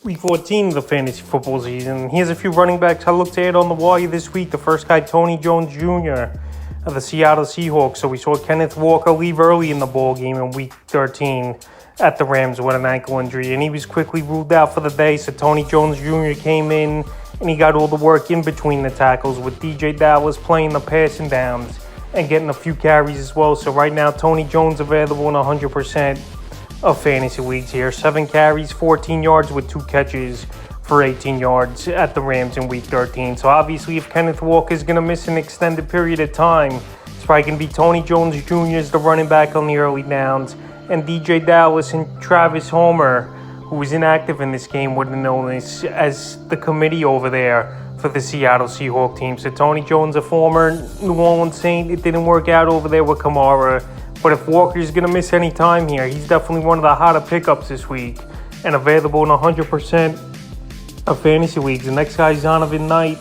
Week 14 of the fantasy football season. Here's a few running backs I looked at on the wire this week. The first guy, Tony Jones Jr. of the Seattle Seahawks. So we saw Kenneth Walker leave early in the ball game in Week 13 at the Rams with an ankle injury, and he was quickly ruled out for the day. So Tony Jones Jr. came in, and he got all the work in between the tackles with DJ Dallas playing the passing downs and getting a few carries as well. So right now, Tony Jones available in 100% of fantasy leagues here. 7 carries, 14 yards with 2 catches for 18 yards at the Rams in Week 13. So obviously, if Kenneth Walker is going to miss an extended period of time, it's probably going to be Tony Jones Jr. as the running back on the early downs, and DJ Dallas and Travis Homer, who was inactive in this game with an illness, as the committee over there for the Seattle Seahawks team. So Tony Jones, a former New Orleans Saint, it didn't work out over there with Kamara. But if Walker's going to miss any time here, he's definitely one of the hotter pickups this week and available in 100% of fantasy leagues. The next guy is Zonovan Knight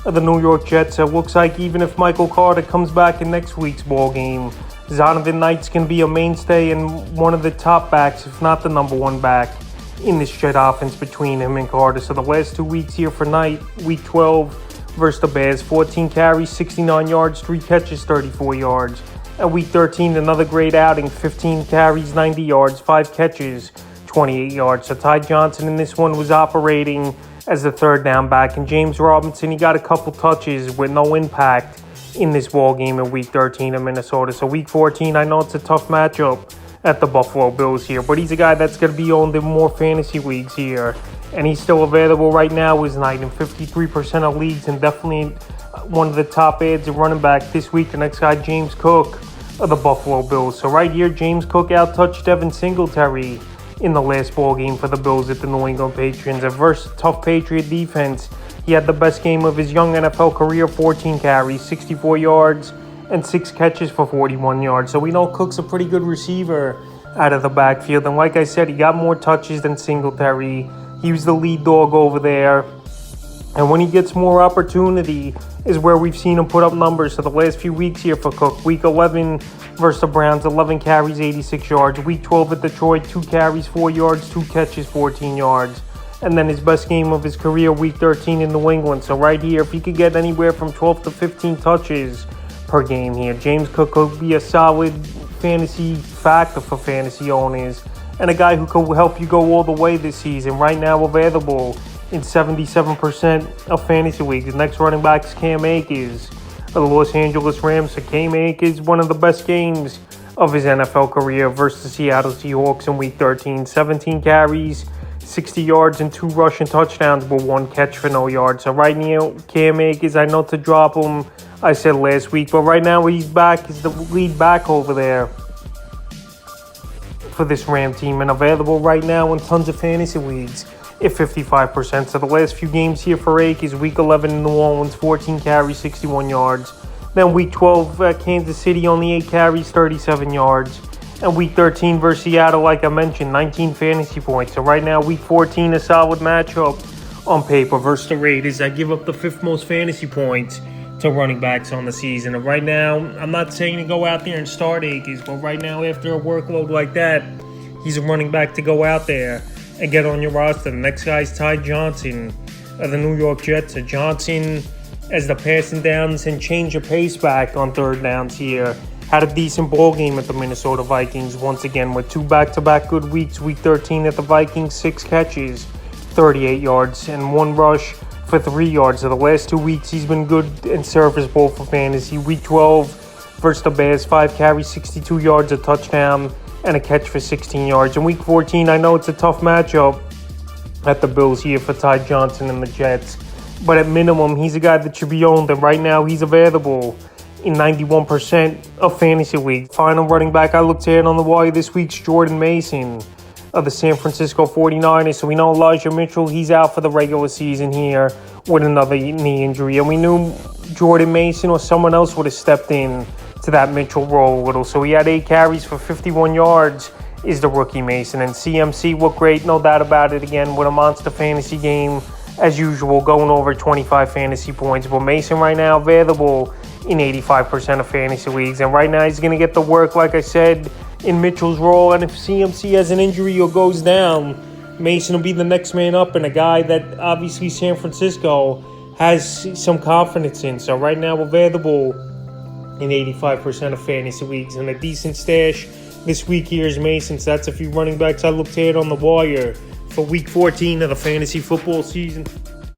of the New York Jets. It looks like even if Michael Carter comes back in next week's ball game, Zonovan Knight's going to be a mainstay and one of the top backs, if not the number one back, in this Jet offense between him and Carter. So the last 2 weeks here for Knight, Week 12 versus the Bears, 14 carries, 69 yards, 3 catches, 34 yards. At Week 13, another great outing, 15 carries, 90 yards, 5 catches, 28 yards. So Ty Johnson in this one was operating as the third down back. And James Robinson, he got a couple touches with no impact in this ball game in Week 13 in Minnesota. So Week 14, I know it's a tough matchup at the Buffalo Bills here, but he's a guy that's going to be owned in more fantasy leagues here. And he's still available right now as Knight in 53% of leagues, and definitely one of the top ads at running back this week. The next guy, James Cook of the Buffalo Bills. So right here, James Cook out-touched Devin Singletary in the last ball game for the Bills at the New England Patriots. And versus tough Patriot defense, he had the best game of his young NFL career, 14 carries, 64 yards, and 6 catches for 41 yards. So we know Cook's a pretty good receiver out of the backfield. And like I said, he got more touches than Singletary. He was the lead dog over there. And when he gets more opportunity is where we've seen him put up numbers. So the last few weeks here for Cook, Week 11 versus the Browns, 11 carries, 86 yards. Week 12 at Detroit, 2 carries, 4 yards, 2 catches, 14 yards. And then his best game of his career, Week 13 in New England. So right here, if he could get anywhere from 12 to 15 touches per game here, James Cook could be a solid fantasy factor for fantasy owners and a guy who could help you go all the way this season. Right now available in 77% of fantasy leagues. The next running back is Cam Akers of the Los Angeles Rams. So Cam Akers, one of the best games of his NFL career versus the Seattle Seahawks in Week 13. 17 carries, 60 yards, and 2 rushing touchdowns, but 1 catch for no yards. So right now, Cam Akers, I know to drop him, I said last week, but right now he's back. He's the lead back over there for this Ram team and available right now in tons of fantasy leagues at 55%. So the last few games here for Akers, Week 11 in New Orleans, 14 carries, 61 yards. Then Week 12 at Kansas City, only 8 carries, 37 yards. And Week 13 versus Seattle, like I mentioned, 19 fantasy points. So right now, Week 14, a solid matchup on paper versus the Raiders. I give up the 5th most fantasy points to running backs on the season. And right now, I'm not saying to go out there and start Akers, but right now, after a workload like that, he's a running back to go out there and get on your roster. The next guy is Ty Johnson of the New York Jets. So Johnson, as the passing downs and change of pace back on third downs here, had a decent ball game at the Minnesota Vikings once again with 2 back-to-back good weeks. Week 13 at the Vikings, 6 catches, 38 yards, and 1 rush for 3 yards. So the last 2 weeks he's been good and serviceable for fantasy. Week 12 versus the Bears, 5 carries, 62 yards, a touchdown, and a catch for 16 yards. In Week 14, I know it's a tough matchup at the Bills here for Ty Johnson and the Jets, but at minimum, he's a guy that should be owned, and right now he's available in 91% of fantasy leagues. Final running back I looked at on the wire this week's Jordan Mason of the San Francisco 49ers. So we know Elijah Mitchell, he's out for the regular season here with another knee injury, and we knew Jordan Mason or someone else would have stepped in to that Mitchell role a little. So he had 8 carries for 51 yards is the rookie Mason. And CMC looked great, no doubt about it, again with a monster fantasy game as usual, going over 25 fantasy points. But Mason right now available in 85% of fantasy leagues. And right now he's going to get the work, like I said, in Mitchell's role. And if CMC has an injury or goes down, Mason will be the next man up, and a guy that obviously San Francisco has some confidence in. So right now available in 85% of fantasy leagues, and a decent stash this week here is Mason. So that's a few running backs I looked at on the wire for week 14 of the fantasy football season.